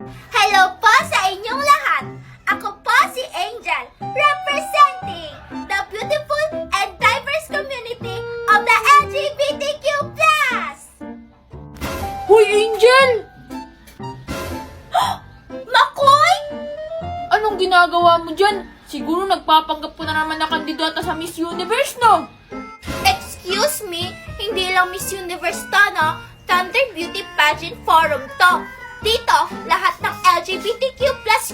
Hello po sa inyong lahat! Ako po si Angel, representing the beautiful and diverse community of the LGBTQ+. Hoy, Angel! Makoy! Anong ginagawa mo dyan? Siguro nagpapanggap ko na naman na kandidata sa Miss Universe, no? Excuse me, hindi lang Miss Universe to, no? Thunder Beauty Pageant Forum to. Dito, lahat ng LGBTQ+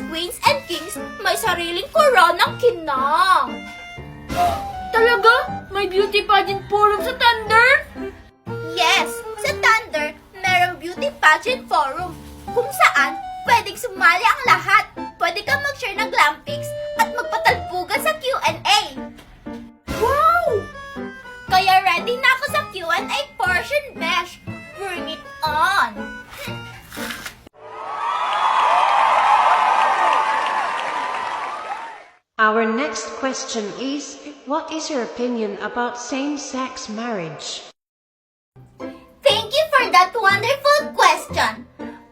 queens and kings may sariling koronang kinang. Talaga? May beauty pageant forum sa Thunder? Yes, sa Thunder, merong beauty pageant forum kung saan pwedeng sumali ang lahat. Pwede kang mag-share ng glam pics at magpatalbugan sa Q&A. Wow! Kaya ready na ako sa Q&A portion, Besh. Bring it on! Our next question is, what is your opinion about same-sex marriage? Thank you for that wonderful question.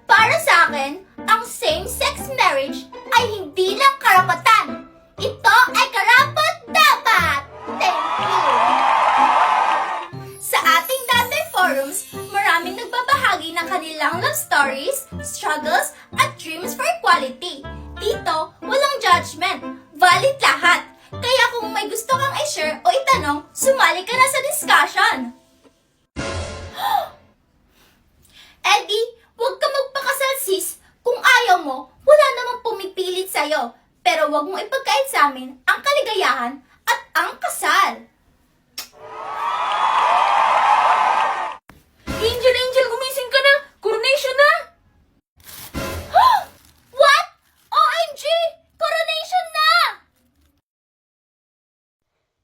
Para sa akin, ang same-sex marriage ay hindi lang karapatan. Ito ay karapat-dapat. Thank you. Sa ating dati forums, maraming nagbabahagi ng kanilang love stories, struggles, at dreams for equality. Dito, walang judgment. Valid lahat. Kaya kung may gusto kang i-share o itanong, sumali ka na sa discussion. Eddie, huwag ka magpakasal sis. Kung ayaw mo, wala namang pumipilit sa'yo. Pero huwag mo ipagkait sa amin ang kaligayahan at ang kasal. Angel, gumising ka na! Coronation na! What? OMG! Coronation na!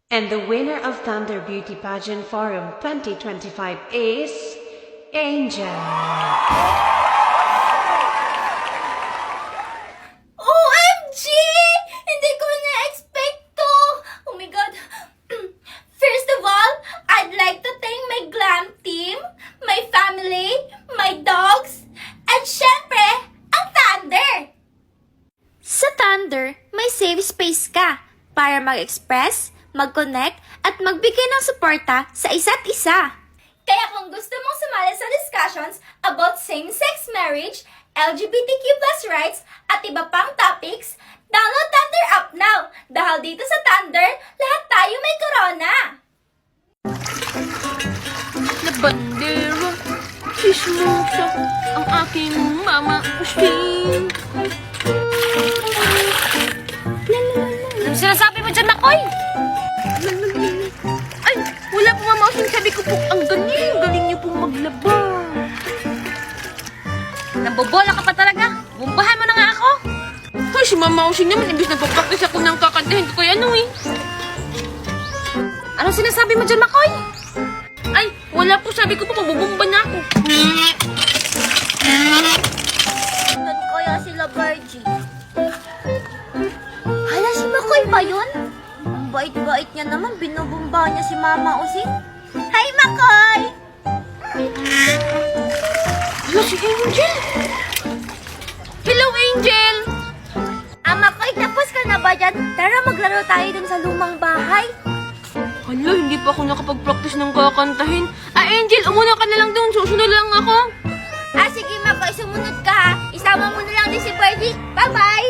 And the winner of Thunder Beauty Pageant Forum 2025 is Angel. OMG! Hindi ko na-expect to! Oh my God! First of all, I'd like to thank my glam team, my family, my dogs, and syempre, ang Thunder! Sa Thunder, may safe space ka para mag-express, mag-connect, at magbigay ng suporta sa isa't isa. Kaya kung gusto mong sumali sa discussions about same-sex marriage, LGBTQ+ rights, at iba pang topics, download Thunder app now! Dahil dito sa Thunder, lahat tayo may corona! Na bandero, sismusa, ang aking mama usting. Ano sinasabi mo dyan, Makoy? Ay, wala po mama usting. Sabi ko po, ang galing niyo pong maglaba. Nabobola ka pa talaga! Bumbahan mo na nga ako! Ay, si mama usting naman, imbis nagpa-practice ako ng kakantahin ko kay ano eh. Anong sinasabi mo dyan, Makoy? Ay, wala po. Sabi ko po, mabubumba na ako. Saan kaya sila, Virgie? Hala, si Makoy ba yun? Ang bait-bait niya naman, binubumba niya si Mama Using. Hi, Makoy! Hello, si Angel. Hello, Angel. Makoy, tapos ka na ba dyan? Tara, maglaro tayo dun sa lumang bahay. Hala, hindi pa ako nakapag-practice ng kakantahin. Angel, umuna ka na lang doon. Susunod lang ako. Sige, Makoy, sumunod ka ha. Isama mo na lang din si Virgie. Bye-bye!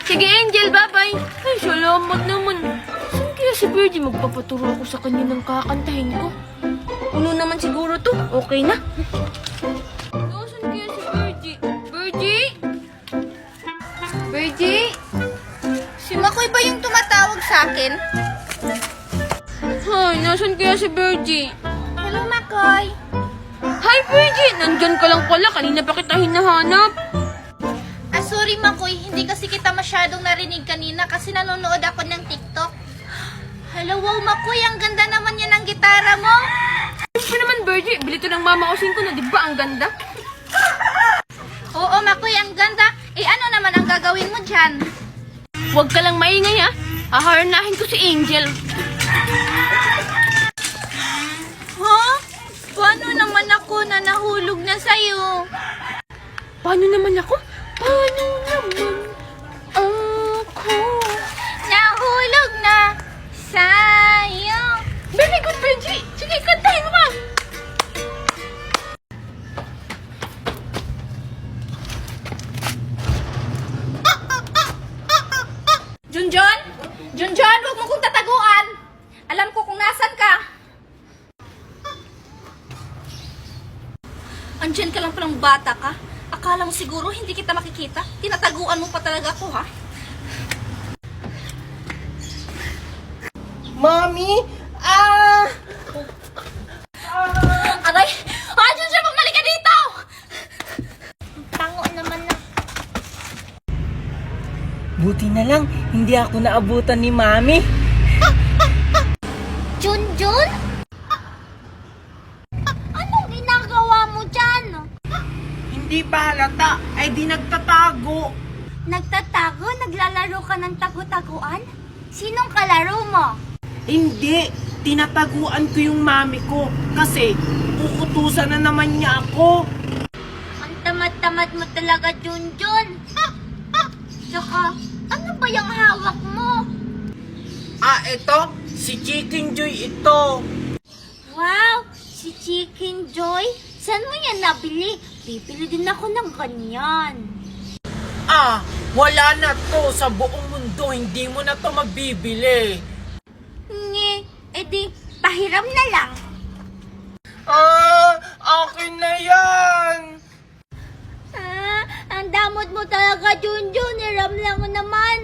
Sige, Angel, bye-bye. Ay, salamat naman. Saan kaya si Birdie? Magpapaturo ako sa kanya ng kakantahin ko. Uno naman siguro to. Okay na. Saan kaya si Birdie? Birdie? Birdie? Si Makoy ba yung tumatawag sa akin? Ay, nasan kaya si Birdie? Hello, Makoy. Hi, Birdie! Nandyan ka lang pala. Kanina pa kita hinahanap. Sorry, Makoy. Hindi kasi kita masyadong narinig kanina kasi nanonood ako ng TikTok. Hello, wow, Makoy. Ang ganda naman yan ng gitara mo. Ano naman, Birdie? Bili to ng mama using ko na, di ba? Ang ganda. Oo, Makoy, ang ganda. Ano naman ang gagawin mo dyan? Huwag ka lang maingay, ha? Haharanahin ko si Angel. Paano naman ako na nahulog na sa'yo? Paano naman ako? Paano naman ako? Nahulog na sa'yo. Very good, Benji! Sige, kantahin mo ka! Junjun! Junjun, huwag mo kong tataguan! Alam ko kung nasan ka. Andyan ka lang palang bata ka. Akala mo siguro hindi kita makikita? Tinataguan mo pa talaga ako, ha? Mommy! Aray! Ah, Junjun, bumalik ka dito! Tango naman na. Buti na lang, hindi ako naabutan ni Mami. Junjun? Anong ginagawa mo dyan? Hindi pa halata, ay di nagtatago. Nagtatago? Naglalaro ka ng tagu-taguan? Sinong kalaro mo? Hindi, tinataguan ko yung Mami ko kasi uutusan na naman niya ako. Ang tamad-tamad mo talaga, Junjun. Tsaka, ano ba yung hawak mo? Ito, si Chicken Joy ito. Wow, si Chicken Joy? Saan mo yan nabili? Bibili din ako ng ganyan. Wala na to sa buong mundo, hindi mo na to mabibili. Edi, pahiram na lang. Akin na yan. Ang damot mo talaga, Junjun. Hiram lang naman.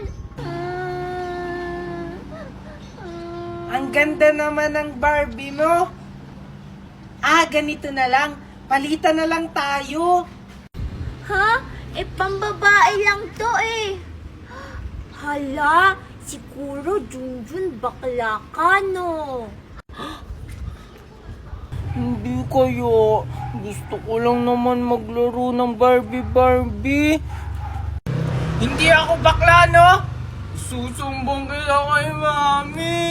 Ang ganda naman ng Barbie mo. Ganito na lang, palitan na lang tayo. Ha? Pambabae lang to eh. Hala, siguro Junjun bakla ka, no? Hindi kayo. Gusto ko lang naman maglaro ng Barbie. Hindi ako bakla, no? Susumbong kaya kay Mami.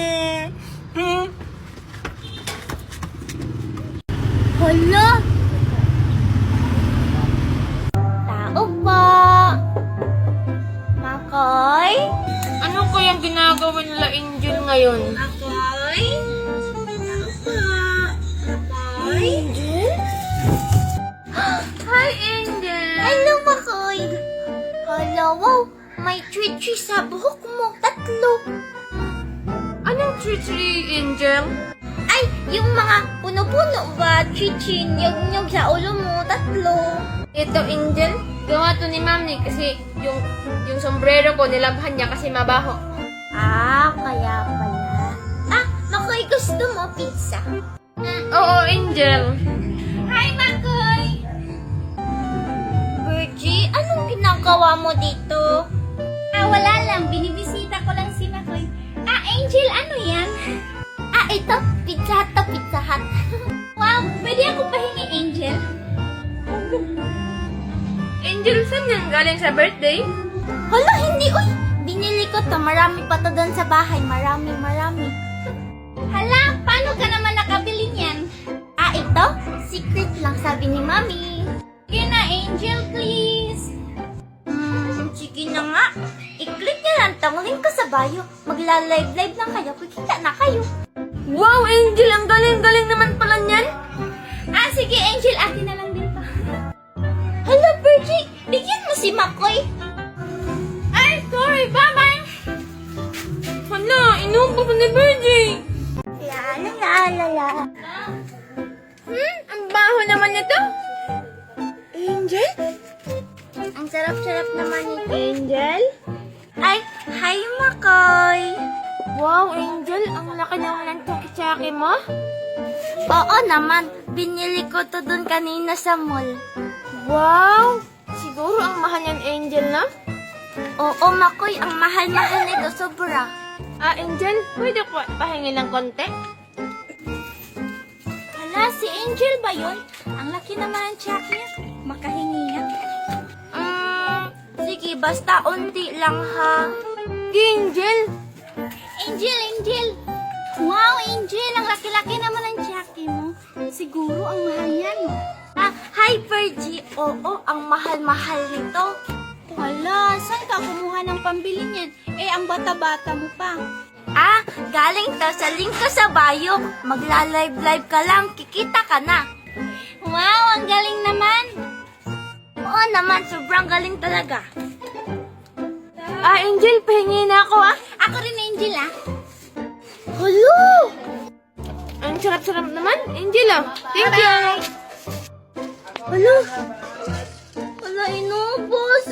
Hala! Tao po! Makoy? Ano kayang ginagawa nila Angel ngayon? Makoy? Angel? Hi, Angel! Hello, Makoy! Hala, wow! May treat sa buhok mo. 3. Anong tree, Angel? Ay, yung mga puno-puno ba? Chichin, nyog-nyog sa ulo mo. 3. Ito, Angel, gawa to ni Mami kasi yung sombrero ko nilabhan niya kasi mabaho. Kaya pala. Makoy, gusto mo pizza? Oo, Angel. Hi, Makoy! Virgie, anong ginagawa mo dito? Wala lang. Binibisita ko lang si Makoy. Angel, ano yan? Ito. Pizza Hut. Wow, pwede ako pahingi, Angel? Angel, saan yan galing sa birthday? Hala, hindi. Uy, binili ko to. Marami pa to doon sa bahay. Marami. Hala, paano ka naman nakabili niyan? Ito? Secret lang, sabi ni Mami. Sige na, Angel, please. Sige na nga. I-click niyo lang tong link ko sa bio. Magla-live lang kayo. Kikita na kayo. Wow, Angel, ang galing-galing naman pala niyan. Sige, Angel. Akin na lang din to. Hala, Virgie. Bigyan mo si Makoy. Sorry. Bye-bye. Hala, inuubo ko ni Virgie. La. Ang baho naman nito. Angel? Ang sarap-sarap naman ni Angel. Hi, Makoy. Wow, Angel, ang laki naman ng tsaki-tsaki mo. Oo naman. Binili ko to dun kanina sa mall. Wow, siguro ang mahal niyan, Angel, na? Oo, Makoy. Ang mahal-mahal nito. Sobra. Angel, pwede ko pahingi ng konti? Hala, si Angel ba yun? Ang laki naman ng check niya. Makahingi yan. Sige, basta unti lang ha. Angel! Angel! Wow, Angel! Ang laki-laki naman ng check mo. Siguro ang mahal yan. Hi, Hi, Virgie. Oo, ang mahal-mahal nito. Wala, saan ka kumuha ng pambili niyan? Eh, ang bata-bata mo pa. Ah, galing to sa link ko sa bio. Magla-live-live ka lang, kikita ka na. Wow, ang galing naman. Oo naman, sobrang galing talaga. Angel, pahingi na ako Ako rin, Angel, ah. Hello! Ang sarap-sarap naman. Angel, Thank you. Hello? Wala, inubos.